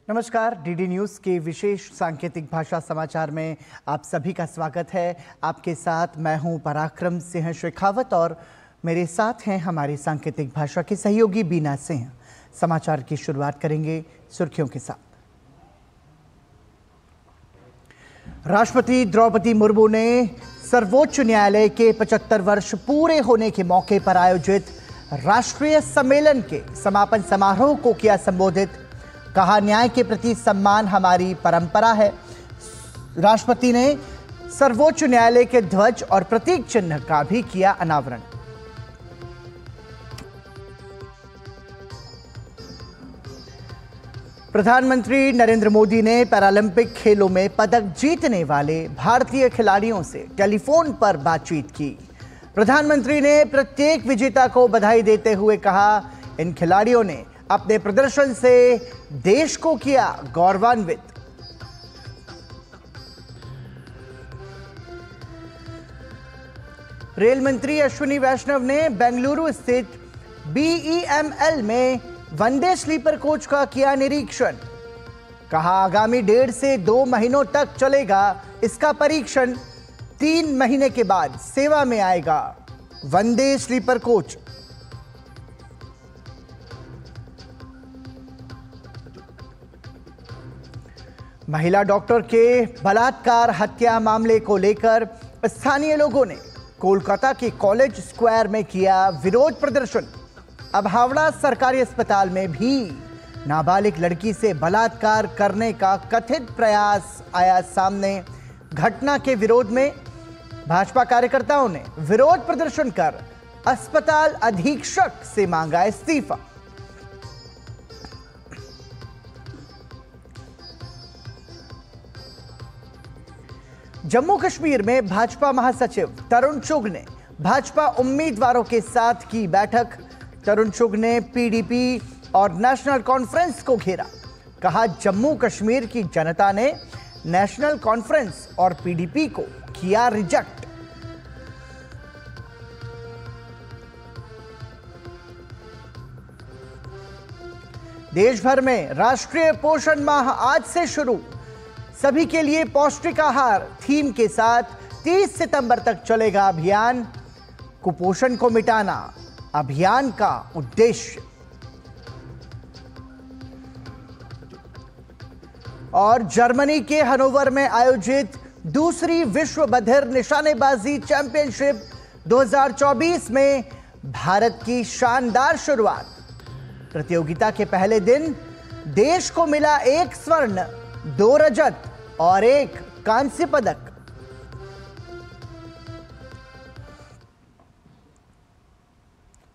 नमस्कार, DD news के विशेष सांकेतिक भाषा समाचार में आप सभी का स्वागत है। आपके साथ मैं हूं पराक्रम सिंह शेखावत और मेरे साथ हैं हमारी सांकेतिक भाषा के सहयोगी बीना सिंह। समाचार की शुरुआत करेंगे सुर्खियों के साथ। राष्ट्रपति द्रौपदी मुर्मू ने सर्वोच्च न्यायालय के 75 वर्ष पूरे होने के मौके पर आयोजित राष्ट्रीय सम्मेलन के समापन समारोह को किया संबोधित। कहा, न्याय के प्रति सम्मान हमारी परंपरा है। राष्ट्रपति ने सर्वोच्च न्यायालय के ध्वज और प्रतीक चिन्ह का भी किया अनावरण। प्रधानमंत्री नरेंद्र मोदी ने पैरालंपिक खेलों में पदक जीतने वाले भारतीय खिलाड़ियों से टेलीफोन पर बातचीत की। प्रधानमंत्री ने प्रत्येक विजेता को बधाई देते हुए कहा, इन खिलाड़ियों ने अपने प्रदर्शन से देश को किया गौरवान्वित। रेल मंत्री अश्विनी वैष्णव ने बेंगलुरु स्थित BEML में वंदे स्लीपर कोच का किया निरीक्षण। कहा, आगामी 1.5 से 2 महीनों तक चलेगा इसका परीक्षण। 3 महीने के बाद सेवा में आएगा वंदे स्लीपर कोच। महिला डॉक्टर के बलात्कार हत्या मामले को लेकर स्थानीय लोगों ने कोलकाता के कॉलेज स्क्वायर में किया विरोध प्रदर्शन। अब हावड़ा सरकारी अस्पताल में भी नाबालिग लड़की से बलात्कार करने का कथित प्रयास आया सामने। घटना के विरोध में भाजपा कार्यकर्ताओं ने विरोध प्रदर्शन कर अस्पताल अधीक्षक से मांगा इस्तीफा। जम्मू कश्मीर में भाजपा महासचिव तरुण चुग ने भाजपा उम्मीदवारों के साथ की बैठक। तरुण चुग ने PDP और नेशनल कॉन्फ्रेंस को घेरा। कहा, जम्मू कश्मीर की जनता ने नेशनल कॉन्फ्रेंस और PDP को किया रिजेक्ट। देश भर में राष्ट्रीय पोषण माह आज से शुरू। सभी के लिए पौष्टिक आहार थीम के साथ 30 सितंबर तक चलेगा अभियान। कुपोषण को मिटाना अभियान का उद्देश्य। और जर्मनी के हनोवर में आयोजित दूसरी विश्व बधिर निशानेबाजी चैंपियनशिप 2024 में भारत की शानदार शुरुआत। प्रतियोगिता के पहले दिन देश को मिला 1 स्वर्ण, 2 रजत और 1 कांस्य पदक।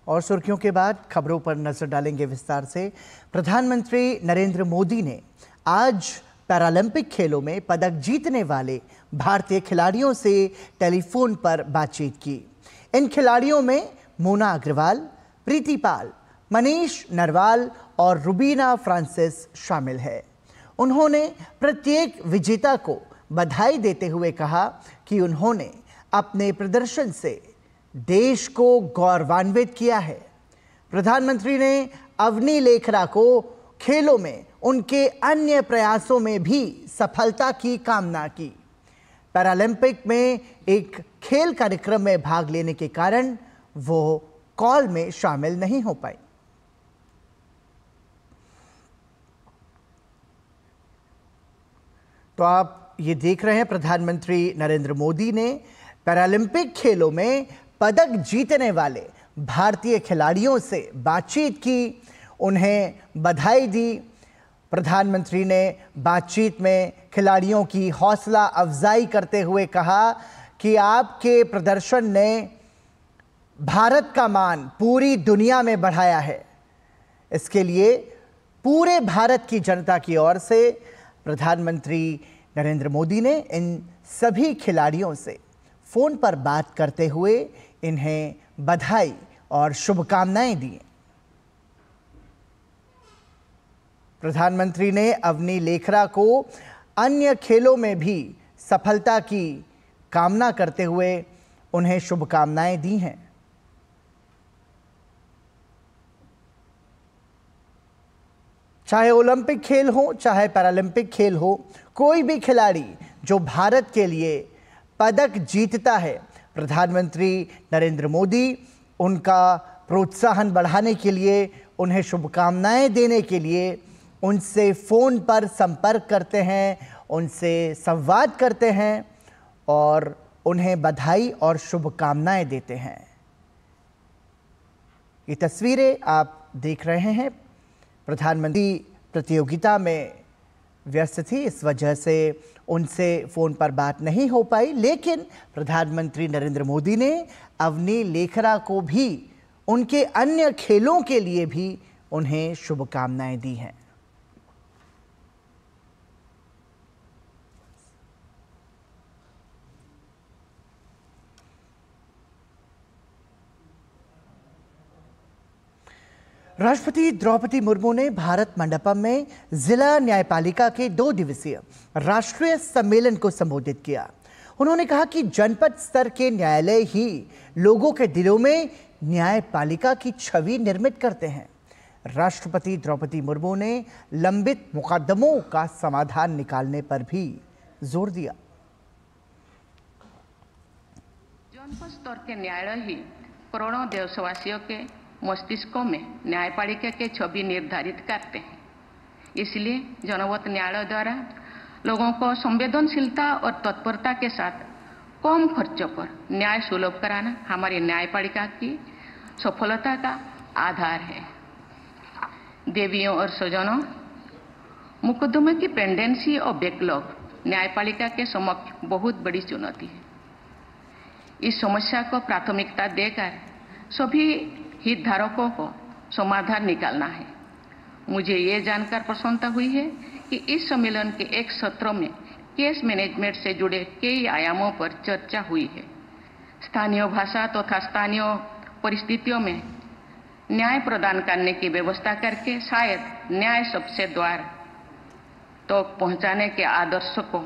और सुर्खियों के बाद खबरों पर नजर डालेंगे विस्तार से। प्रधानमंत्री नरेंद्र मोदी ने आज पैरालंपिक खेलों में पदक जीतने वाले भारतीय खिलाड़ियों से टेलीफोन पर बातचीत की। इन खिलाड़ियों में मोना अग्रवाल, प्रीति पाल, मनीष नरवाल और रुबीना फ्रांसिस शामिल है। उन्होंने प्रत्येक विजेता को बधाई देते हुए कहा कि उन्होंने अपने प्रदर्शन से देश को गौरवान्वित किया है। प्रधानमंत्री ने अवनी लेखरा को खेलों में उनके अन्य प्रयासों में भी सफलता की कामना की। पैरालंपिक में एक खेल कार्यक्रम में भाग लेने के कारण वो कॉल में शामिल नहीं हो पाई। तो आप ये देख रहे हैं, प्रधानमंत्री नरेंद्र मोदी ने पैरालंपिक खेलों में पदक जीतने वाले भारतीय खिलाड़ियों से बातचीत की, उन्हें बधाई दी। प्रधानमंत्री ने बातचीत में खिलाड़ियों की हौसला अफजाई करते हुए कहा कि आपके प्रदर्शन ने भारत का मान पूरी दुनिया में बढ़ाया है। इसके लिए पूरे भारत की जनता की ओर से प्रधानमंत्री नरेंद्र मोदी ने इन सभी खिलाड़ियों से फोन पर बात करते हुए इन्हें बधाई और शुभकामनाएं दी। प्रधानमंत्री ने अवनी लेखरा को अन्य खेलों में भी सफलता की कामना करते हुए उन्हें शुभकामनाएं दी हैं। चाहे ओलंपिक खेल हो, चाहे पैरालंपिक खेल हो, कोई भी खिलाड़ी जो भारत के लिए पदक जीतता है, प्रधानमंत्री नरेंद्र मोदी उनका प्रोत्साहन बढ़ाने के लिए, उन्हें शुभकामनाएं देने के लिए उनसे फ़ोन पर संपर्क करते हैं, उनसे संवाद करते हैं और उन्हें बधाई और शुभकामनाएं देते हैं। ये तस्वीरें आप देख रहे हैं। प्रधानमंत्री प्रतियोगिता में व्यस्त थी, इस वजह से उनसे फ़ोन पर बात नहीं हो पाई, लेकिन प्रधानमंत्री नरेंद्र मोदी ने अवनी लेखरा को भी उनके अन्य खेलों के लिए भी उन्हें शुभकामनाएं दी हैं। राष्ट्रपति द्रौपदी मुर्मू ने भारत मंडपम में जिला न्यायपालिका के 2 दिवसीय राष्ट्रीय सम्मेलन को संबोधित किया। उन्होंने कहा कि जनपद स्तर के न्यायालय ही लोगों के दिलों में न्यायपालिका की छवि निर्मित करते हैं। राष्ट्रपति द्रौपदी मुर्मू ने लंबित मुकदमों का समाधान निकालने पर भी जोर दिया। जनपद स्तर के न्यायालय ही करोड़ों देशवासियों के मस्तिष्कों में न्यायपालिका के छवि निर्धारित करते हैं। इसलिए जनपद न्यायालय द्वारा लोगों को संवेदनशीलता और तत्परता के साथ कम खर्चों पर न्याय सुलभ कराना हमारी न्यायपालिका की सफलता का आधार है। देवियों और स्वजनों, मुकदमे की पेंडेंसी और बैकलॉग न्यायपालिका के समक्ष बहुत बड़ी चुनौती है। इस समस्या को प्राथमिकता देकर सभी हितधारकों को समाधान निकालना है। मुझे ये जानकर प्रसन्नता हुई है कि इस सम्मेलन के एक सत्र में केस मैनेजमेंट से जुड़े कई आयामों पर चर्चा हुई है। स्थानीय भाषा तथा स्थानीय परिस्थितियों में न्याय प्रदान करने की व्यवस्था करके शायद न्याय सबसे द्वार तो पहुंचाने के आदर्श को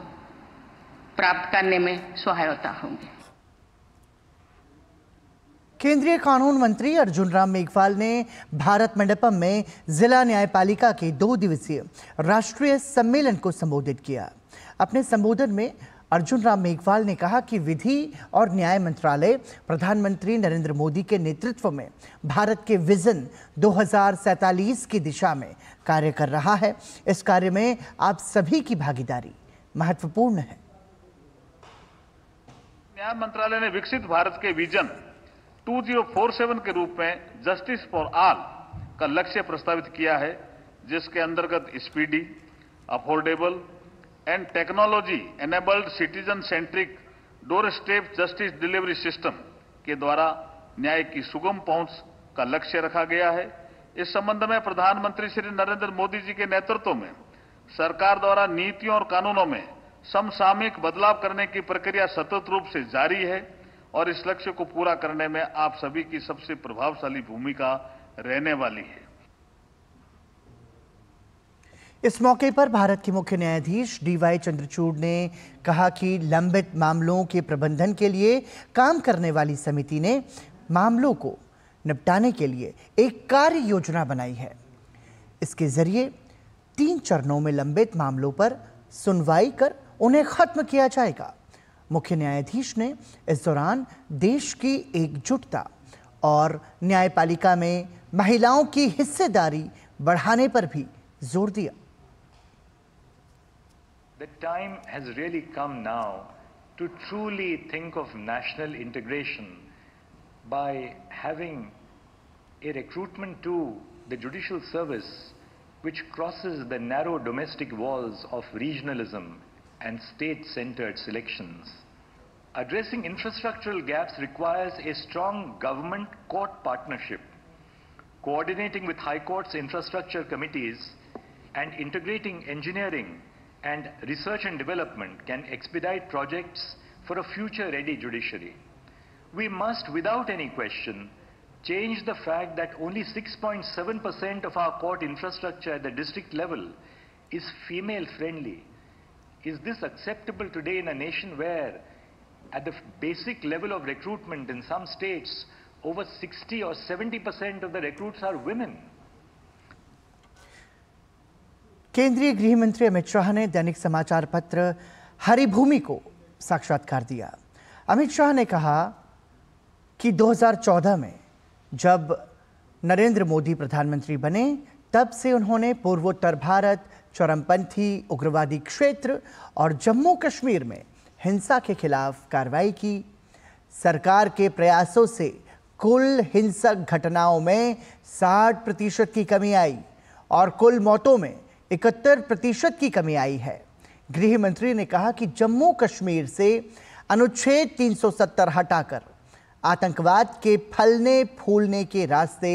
प्राप्त करने में सहायता होगी। केंद्रीय कानून मंत्री अर्जुन राम मेघवाल ने भारत मंडपम में जिला न्यायपालिका के 2 दिवसीय राष्ट्रीय सम्मेलन को संबोधित किया। अपने संबोधन में अर्जुन राम मेघवाल ने कहा कि विधि और न्याय मंत्रालय प्रधानमंत्री नरेंद्र मोदी के नेतृत्व में भारत के विजन 2047 की दिशा में कार्य कर रहा है। इस कार्य में आप सभी की भागीदारी महत्वपूर्ण है। न्याय मंत्रालय ने विकसित भारत के विजन 2047 के रूप में जस्टिस फॉर ऑल का लक्ष्य प्रस्तावित किया है, जिसके अंतर्गत speedy, affordable and technology enabled citizen centric door step justice delivery system के द्वारा न्याय की सुगम पहुंच का लक्ष्य रखा गया है। इस संबंध में प्रधानमंत्री श्री नरेंद्र मोदी जी के नेतृत्व में सरकार द्वारा नीतियों और कानूनों में समसामयिक बदलाव करने की प्रक्रिया सतत रूप से जारी है और इस लक्ष्य को पूरा करने में आप सभी की सबसे प्रभावशाली भूमिका रहने वाली है। इस मौके पर भारत के मुख्य न्यायाधीश DY चंद्रचूड़ ने कहा कि लंबित मामलों के प्रबंधन के लिए काम करने वाली समिति ने मामलों को निपटाने के लिए एक कार्य योजना बनाई है। इसके जरिए 3 चरणों में लंबित मामलों पर सुनवाई कर उन्हें खत्म किया जाएगा। मुख्य न्यायाधीश ने इस दौरान देश की एकजुटता और न्यायपालिका में महिलाओं की हिस्सेदारी बढ़ाने पर भी जोर दिया। The time has really come now to truly think of national integration by having a recruitment to the judicial service which crosses the narrow domestic walls of regionalism and state-centered selections. Addressing infrastructural gaps requires a strong government-court partnership. Coordinating with High Court's infrastructure committees and integrating engineering and research and development can expedite projects for a future-ready judiciary. We must, without any question, change the fact that only 6.7% of our court infrastructure at the district level is female-friendly. Is this acceptable today in a nation where, at the basic level of recruitment in some states, over 60 or 70% of the recruits are women? केंद्रीय गृह मंत्री अमित शाह ने दैनिक समाचार पत्र हरिभूमि को साक्षात्कार दिया। अमित शाह ने कहा कि 2014 में जब नरेंद्र मोदी प्रधानमंत्री बने तब से उन्होंने पूर्वोत्तर भारत, चरमपंथी उग्रवादी क्षेत्र और जम्मू कश्मीर में हिंसा के खिलाफ कार्रवाई की। सरकार के प्रयासों से कुल हिंसक घटनाओं में 60% की कमी आई और कुल मौतों में 71% की कमी आई है। गृह मंत्री ने कहा कि जम्मू कश्मीर से अनुच्छेद 370 हटाकर आतंकवाद के फलने फूलने के रास्ते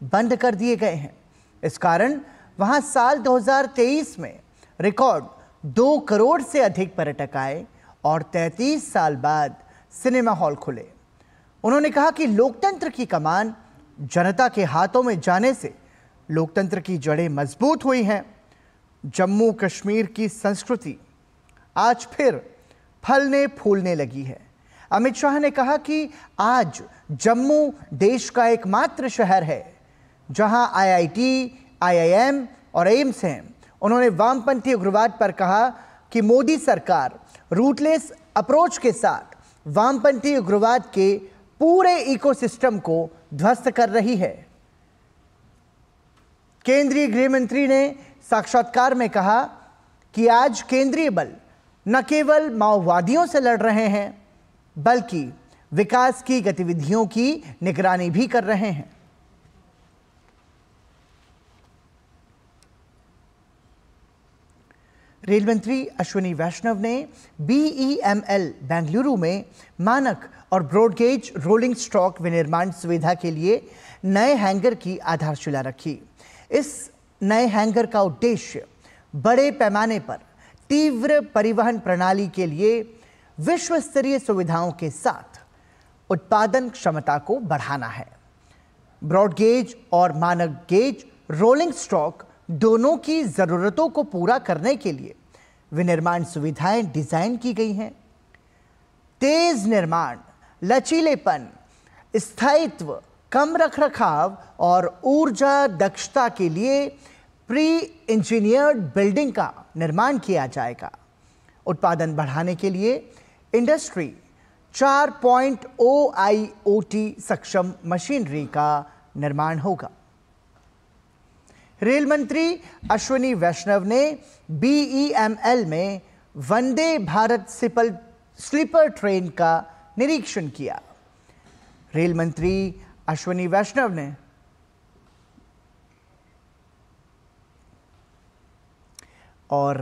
बंद कर दिए गए हैं। इस कारण वहां साल 2023 में रिकॉर्ड 2 करोड़ से अधिक पर्यटक आए और 33 साल बाद सिनेमा हॉल खुले। उन्होंने कहा कि लोकतंत्र की कमान जनता के हाथों में जाने से लोकतंत्र की जड़ें मजबूत हुई हैं। जम्मू कश्मीर की संस्कृति आज फिर फलने फूलने लगी है। अमित शाह ने कहा कि आज जम्मू देश का एकमात्र शहर है जहां IIT, IIM और एम्स हैं। उन्होंने वामपंथी उग्रवाद पर कहा कि मोदी सरकार रूटलेस अप्रोच के साथ वामपंथी उग्रवाद के पूरे इकोसिस्टम को ध्वस्त कर रही है। केंद्रीय गृह मंत्री ने साक्षात्कार में कहा कि आज केंद्रीय बल न केवल माओवादियों से लड़ रहे हैं बल्कि विकास की गतिविधियों की निगरानी भी कर रहे हैं। रेल मंत्री अश्विनी वैष्णव ने BEML बेंगलुरु में मानक और ब्रॉडगेज रोलिंग स्टॉक विनिर्माण सुविधा के लिए नए हैंगर की आधारशिला रखी। इस नए हैंगर का उद्देश्य बड़े पैमाने पर तीव्र परिवहन प्रणाली के लिए विश्व स्तरीय सुविधाओं के साथ उत्पादन क्षमता को बढ़ाना है। ब्रॉडगेज और मानक गेज रोलिंग स्टॉक दोनों की जरूरतों को पूरा करने के लिए विनिर्माण सुविधाएं डिजाइन की गई हैं। तेज निर्माण, लचीलेपन, स्थायित्व, कम रखरखाव और ऊर्जा दक्षता के लिए प्री इंजीनियर्ड बिल्डिंग का निर्माण किया जाएगा। उत्पादन बढ़ाने के लिए इंडस्ट्री 4.0 IoT सक्षम मशीनरी का निर्माण होगा। रेल मंत्री अश्विनी वैष्णव ने BEML में वंदे भारत स्लीपर ट्रेन का निरीक्षण किया। रेल मंत्री अश्विनी वैष्णव ने और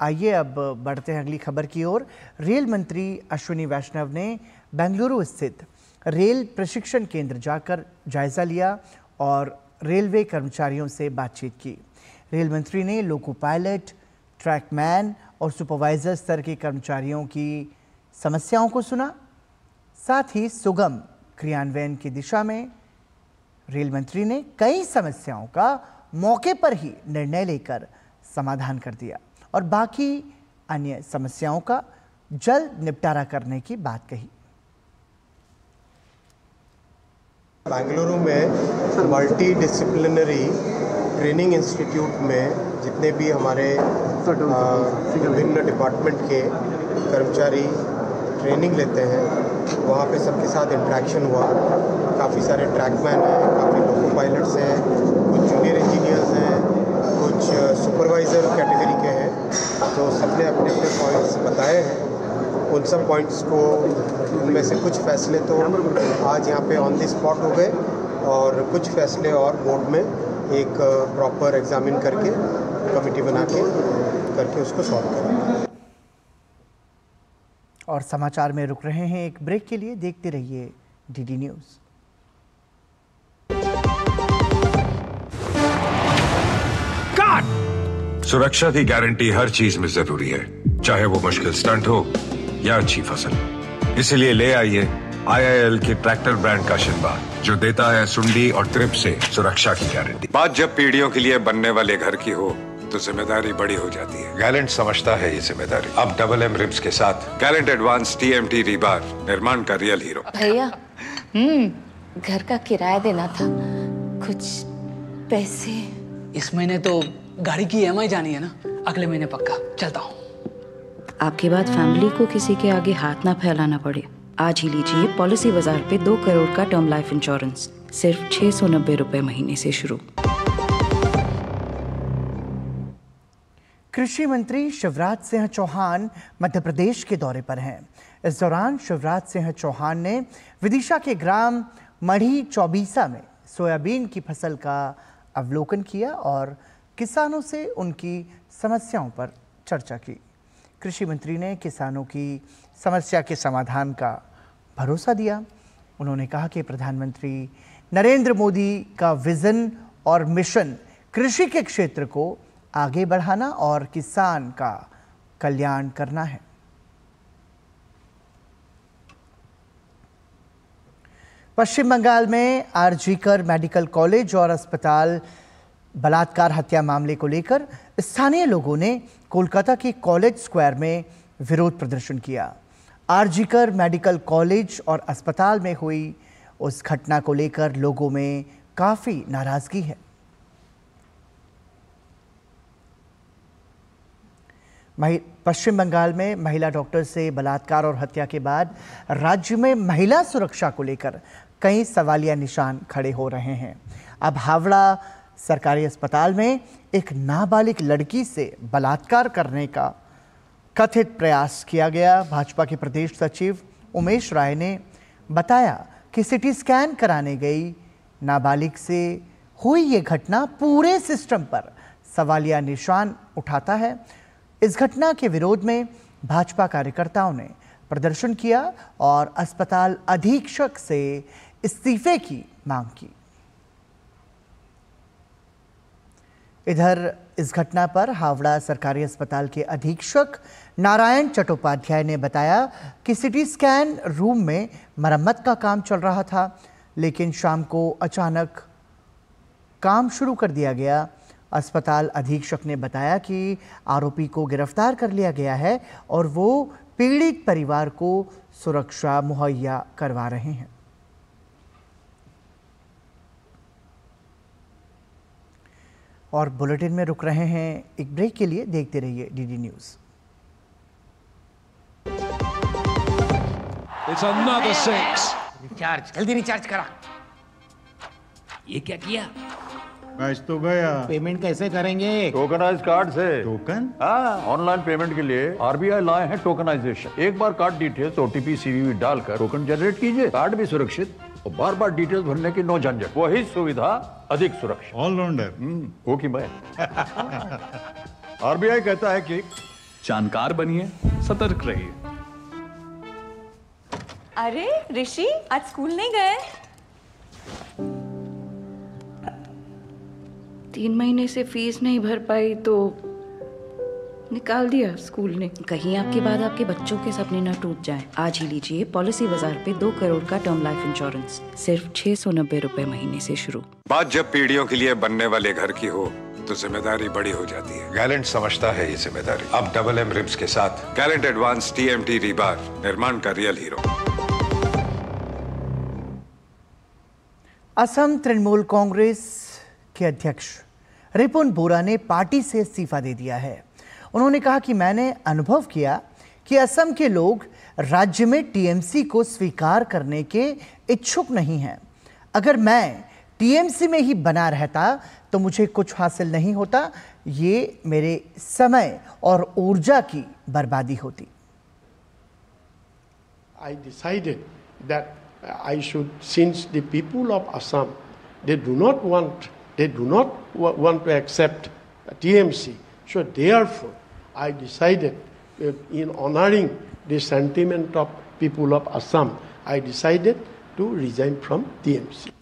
आइए अब बढ़ते हैं अगली खबर की ओर। रेल मंत्री अश्विनी वैष्णव ने बेंगलुरु स्थित रेल प्रशिक्षण केंद्र जाकर जायजा लिया और रेलवे कर्मचारियों से बातचीत की। रेल मंत्री ने लोको पायलट, ट्रैकमैन और सुपरवाइजर स्तर के कर्मचारियों की समस्याओं को सुना। साथ ही सुगम क्रियान्वयन की दिशा में रेल मंत्री ने कई समस्याओं का मौके पर ही निर्णय लेकर समाधान कर दिया और बाकी अन्य समस्याओं का जल्द निपटारा करने की बात कही। बेंगलुरु में मल्टी डिसिप्लिनरी ट्रेनिंग इंस्टीट्यूट में जितने भी हमारे विभिन्न डिपार्टमेंट के कर्मचारी ट्रेनिंग लेते हैं वहाँ पे सबके साथ इंटरेक्शन हुआ। काफ़ी सारे ट्रैकमैन हैं, काफ़ी लोको पायलट्स हैं, कुछ जूनियर इंजीनियर्स हैं, कुछ सुपरवाइज़र कैटेगरी के हैं। तो सबने अपने अपने पॉइंट्स बताए हैं। उन सब पॉइंट्स को उनमें से कुछ फैसले तो आज यहाँ पे ऑन द स्पॉट हो गए और कुछ फैसले और बोर्ड में एक प्रॉपर एग्जामिन करके कमेटी बना करके उसको सॉल्व करेंगे। और समाचार में रुक रहे हैं एक ब्रेक के लिए। देखते रहिए DD न्यूज़। सुरक्षा की गारंटी हर चीज में जरूरी है, चाहे वो मुश्किल स्टंट हो या अच्छी फसल। इसलिए ले आइए IIL के ट्रैक्टर ब्रांड का शिनबा, जो देता है सुंडी और ट्रिप से सुरक्षा की गारंटी। बात जब पीढ़ियों के लिए बनने वाले घर की हो तो जिम्मेदारी बड़ी हो जाती है। गैलेंट समझता है ये जिम्मेदारी। अब MM रिब्स के साथ गैलेंट एडवांस TMT रीबार, निर्माण का रियल हीरो। भैया घर का किराया देना था, कुछ पैसे। इस महीने तो गाड़ी की EMI जानी है ना, अगले महीने पक्का। चलता हूँ। आपके बाद फैमिली को किसी के आगे हाथ ना फैलाना पड़े। आज ही लीजिए पॉलिसी बाजार पे 2 करोड़ का टर्म लाइफ इंश्योरेंस, सिर्फ 690 रुपए महीने से शुरू। कृषि मंत्री शिवराज सिंह चौहान मध्य प्रदेश के दौरे पर हैं। इस दौरान शिवराज सिंह चौहान ने विदिशा के ग्राम मढ़ी चौबीसा में सोयाबीन की फसल का अवलोकन किया और किसानों से उनकी समस्याओं पर चर्चा की। कृषि मंत्री ने किसानों की समस्या के समाधान का भरोसा दिया। उन्होंने कहा कि प्रधानमंत्री नरेंद्र मोदी का विजन और मिशन कृषि के क्षेत्र को आगे बढ़ाना और किसान का कल्याण करना है। पश्चिम बंगाल में आरजीकर मेडिकल कॉलेज और अस्पताल बलात्कार हत्या मामले को लेकर स्थानीय लोगों ने कोलकाता के कॉलेज स्क्वायर में विरोध प्रदर्शन किया। आरजीकर मेडिकल कॉलेज और अस्पताल में हुई उस घटना को लेकर लोगों में काफी नाराजगी है। पश्चिम बंगाल में महिला डॉक्टर से बलात्कार और हत्या के बाद राज्य में महिला सुरक्षा को लेकर कई सवालिया निशान खड़े हो रहे हैं। अब हावड़ा सरकारी अस्पताल में एक नाबालिग लड़की से बलात्कार करने का कथित प्रयास किया गया। भाजपा के प्रदेश सचिव उमेश राय ने बताया कि सिटी स्कैन कराने गई नाबालिग से हुई ये घटना पूरे सिस्टम पर सवालिया निशान उठाता है। इस घटना के विरोध में भाजपा कार्यकर्ताओं ने प्रदर्शन किया और अस्पताल अधीक्षक से इस्तीफे की मांग की। इधर इस घटना पर हावड़ा सरकारी अस्पताल के अधीक्षक नारायण चट्टोपाध्याय ने बताया कि सिटी स्कैन रूम में मरम्मत का काम चल रहा था, लेकिन शाम को अचानक काम शुरू कर दिया गया। अस्पताल अधीक्षक ने बताया कि आरोपी को गिरफ्तार कर लिया गया है और वो पीड़ित परिवार को सुरक्षा मुहैया करवा रहे हैं। और बुलेटिन में रुक रहे हैं एक ब्रेक के लिए। देखते रहिए DD news. It's another 6. Recharge जल्दी रिचार्ज करा। ये क्या किया? मैच तो गया। पेमेंट कैसे करेंगे? टोकनाइज कार्ड से। टोकन? हाँ, ऑनलाइन पेमेंट के लिए आरबीआई लाए हैं टोकनाइजेशन। एक बार कार्ड डिटेल्स ओटीपी सीवीवी डालकर टोकन जनरेट कीजिए। कार्ड भी सुरक्षित और बार बार डिटेल्स भरने की नो झंझट। वही सुविधा अधिक सुरक्षित। ऑलराउंडर हो कि मैं आरबीआई कहता है कि जानकार बनिए, सतर्क रहिए। अरे ऋषि, आज स्कूल नहीं गए? 3 महीने से फीस नहीं भर पाई तो निकाल दिया स्कूल ने। कहीं आपके बाद आपके बच्चों के सपने न टूट जाएं। आज ही लीजिए पॉलिसी बाजार पे 2 करोड़ का टर्म लाइफ इंश्योरेंस, सिर्फ 690 रुपए महीने से शुरू। बात जब पीढ़ियों के लिए बनने वाले घर की हो तो जिम्मेदारी बड़ी हो जाती है। गैलेंट समझता है ये जिम्मेदारी। अब डबल एम रिब्स के साथ गैलेंट एडवांस TMT रीबार, निर्माण का रियल हीरो। असम तृणमूल कांग्रेस के अध्यक्ष रिपुन बोरा ने पार्टी से इस्तीफा दे दिया है। उन्होंने कहा कि मैंने अनुभव किया कि असम के लोग राज्य में टीएमसी को स्वीकार करने के इच्छुक नहीं हैं। अगर मैं टीएमसी में ही बना रहता तो मुझे कुछ हासिल नहीं होता। ये मेरे समय और ऊर्जा की बर्बादी होती। I decided that I should, since the people of Assam, they do not want to accept TMC. So therefore, I decided, in honoring the sentiment of people of Assam, I decided to resign from TMC.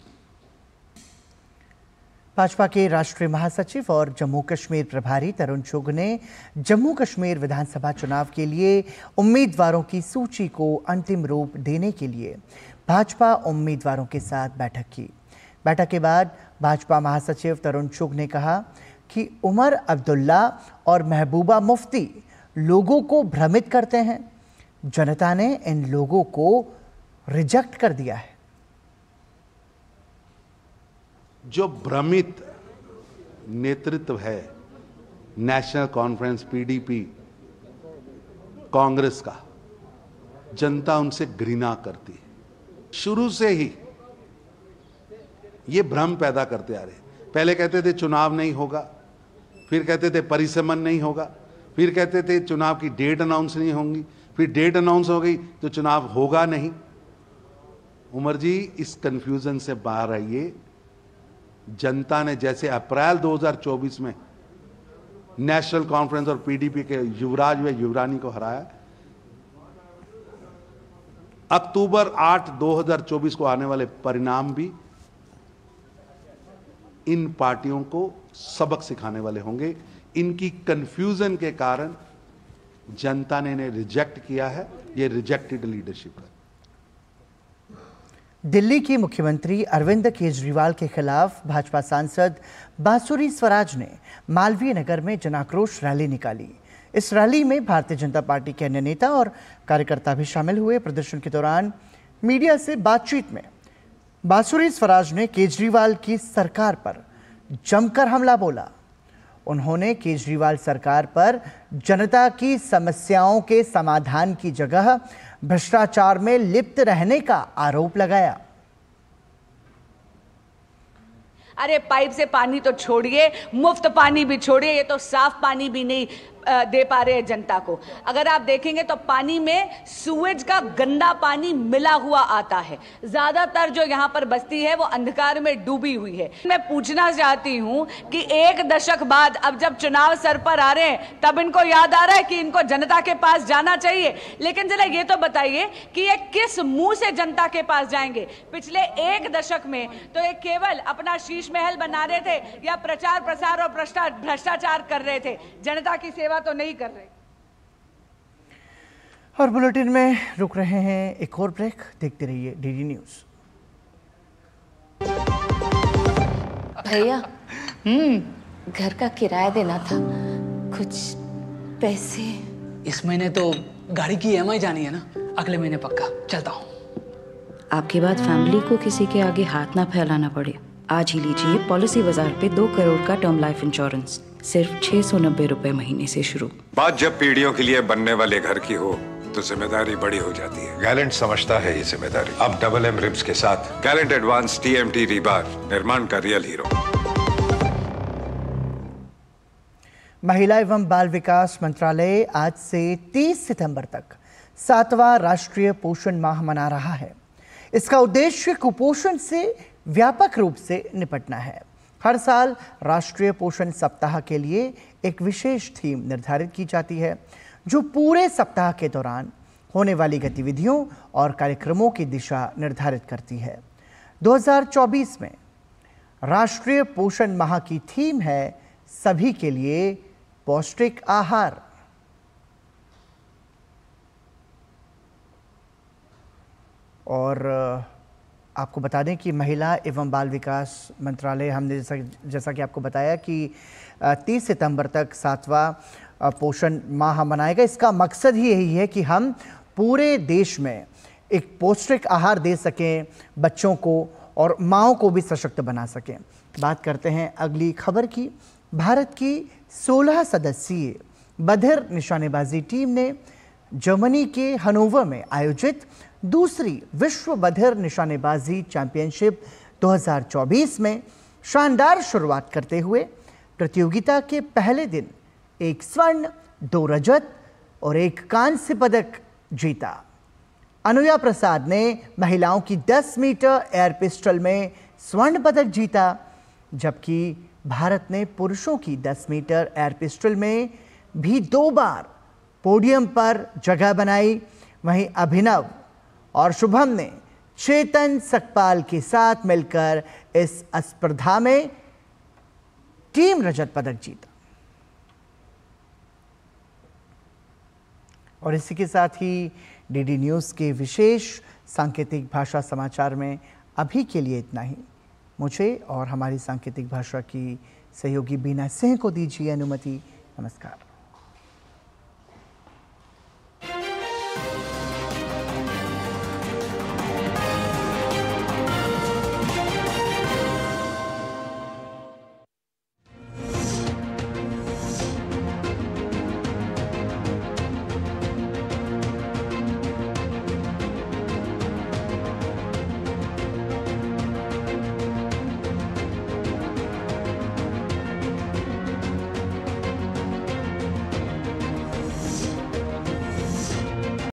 Bhajpa के राष्ट्रीय महासचिव और जम्मू कश्मीर प्रभारी तरुण चुग ने जम्मू कश्मीर विधानसभा चुनाव के लिए उम्मीदवारों की सूची को अंतिम रूप देने के लिए भाजपा उम्मीदवारों के साथ बैठक की। बैठक के बाद भाजपा महासचिव तरुण चुग ने कहा कि उमर अब्दुल्ला और महबूबा मुफ्ती लोगों को भ्रमित करते हैं। जनता ने इन लोगों को रिजेक्ट कर दिया है। जो भ्रमित नेतृत्व है नेशनल कॉन्फ्रेंस, पीडीपी, कांग्रेस का, जनता उनसे घृणा करती है। शुरू से ही ये भ्रम पैदा करते आ रहे हैं। पहले कहते थे चुनाव नहीं होगा, फिर कहते थे परिसमन नहीं होगा, फिर कहते थे चुनाव की डेट अनाउंस नहीं होंगी, फिर डेट अनाउंस हो गई तो चुनाव होगा नहीं। उमर जी, इस कंफ्यूजन से बाहर आइए। जनता ने जैसे अप्रैल 2024 में नेशनल कॉन्फ्रेंस और पीडीपी के युवराज व युवरानी को हराया, अक्टूबर 8, 2024 को आने वाले परिणाम भी इन पार्टियों को सबक सिखाने वाले होंगे। इनकी कंफ्यूजन के कारण जनता ने इन्हें रिजेक्ट किया है। ये रिजेक्टेड लीडरशिप है। दिल्ली के मुख्यमंत्री अरविंद केजरीवाल के खिलाफ भाजपा सांसद बांसुरी स्वराज ने मालवीय नगर में जनाक्रोश रैली निकाली। इस रैली में भारतीय जनता पार्टी के अन्य नेता और कार्यकर्ता भी शामिल हुए। प्रदर्शन के दौरान मीडिया से बातचीत में बांसुरी स्वराज ने केजरीवाल की सरकार पर जमकर हमला बोला। उन्होंने केजरीवाल सरकार पर जनता की समस्याओं के समाधान की जगह भ्रष्टाचार में लिप्त रहने का आरोप लगाया। अरे पाइप से पानी तो छोड़िए, मुफ्त पानी भी छोड़िए, ये तो साफ पानी भी नहीं दे पा रहे हैं जनता को। अगर आप देखेंगे तो पानी में सूएज का गंदा पानी मिला हुआ आता है। ज्यादातर जो यहाँ पर बस्ती है वो अंधकार में डूबी हुई है। मैं पूछना चाहती हूँ कि 1 दशक बाद अब जब चुनाव सर पर आ रहे हैं तब इनको याद आ रहा है कि इनको जनता के पास जाना चाहिए। लेकिन जरा ये तो बताइए कि ये किस मुंह से जनता के पास जाएंगे? पिछले 1 दशक में तो ये केवल अपना शीश महल बना रहे थे या प्रचार प्रसार और भ्रष्टाचार कर रहे थे, जनता की सेवा तो नहीं कर रहे। और बुलेटिन में रुक रहे हैं एक और ब्रेक। देखते रहिए डीडी न्यूज। भैया, घर का किराया देना था, कुछ पैसे। इस महीने तो गाड़ी की EMI जानी है ना, अगले महीने पक्का। चलता हूँ। आपके बाद फैमिली को किसी के आगे हाथ ना फैलाना पड़े। आज ही लीजिए पॉलिसी बाजार पे 2 करोड़ का टर्म लाइफ इंश्योरेंस, सिर्फ 690 रुपए महीने से शुरू। बात जब पीढ़ियों के लिए बनने वाले घर की हो तो जिम्मेदारी बड़ी हो जाती है। गैलेंट समझता है ये जिम्मेदारी। अब डबल M रिब्स के साथ गैलेंट एडवांस TMT रीबार, निर्माण का रियल हीरो। महिला एवं बाल विकास मंत्रालय आज से 30 सितंबर तक 7वां राष्ट्रीय पोषण माह मना रहा है। इसका उद्देश्य कुपोषण से व्यापक रूप से निपटना है। हर साल राष्ट्रीय पोषण सप्ताह के लिए एक विशेष थीम निर्धारित की जाती है, जो पूरे सप्ताह के दौरान होने वाली गतिविधियों और कार्यक्रमों की दिशा निर्धारित करती है। 2024 में राष्ट्रीय पोषण माह की थीम है सभी के लिए पौष्टिक आहार। और आपको बता दें कि महिला एवं बाल विकास मंत्रालय, हमने जैसा कि आपको बताया कि 30 सितंबर तक 7वां पोषण माह मनाएगा। इसका मकसद ही यही है कि हम पूरे देश में एक पौष्टिक आहार दे सकें बच्चों को और माँओं को भी सशक्त बना सकें। बात करते हैं अगली खबर की। भारत की 16 सदस्यीय बधिर निशानेबाजी टीम ने जर्मनी के हनोवर में आयोजित दूसरी विश्व बधिर निशानेबाजी चैंपियनशिप 2024 में शानदार शुरुआत करते हुए प्रतियोगिता के पहले दिन 1 स्वर्ण, 2 रजत और 1 कांस्य पदक जीता। अनुया प्रसाद ने महिलाओं की 10 मीटर एयर पिस्टल में स्वर्ण पदक जीता, जबकि भारत ने पुरुषों की 10 मीटर एयर पिस्टल में भी 2 बार पोडियम पर जगह बनाई। वहीं अभिनव और शुभम ने चेतन सकपाल के साथ मिलकर इस स्पर्धा में टीम रजत पदक जीता। और इसी के साथ ही डीडी न्यूज़ के विशेष सांकेतिक भाषा समाचार में अभी के लिए इतना ही। मुझे और हमारी सांकेतिक भाषा की सहयोगी बीना सिंह को दीजिए अनुमति। नमस्कार।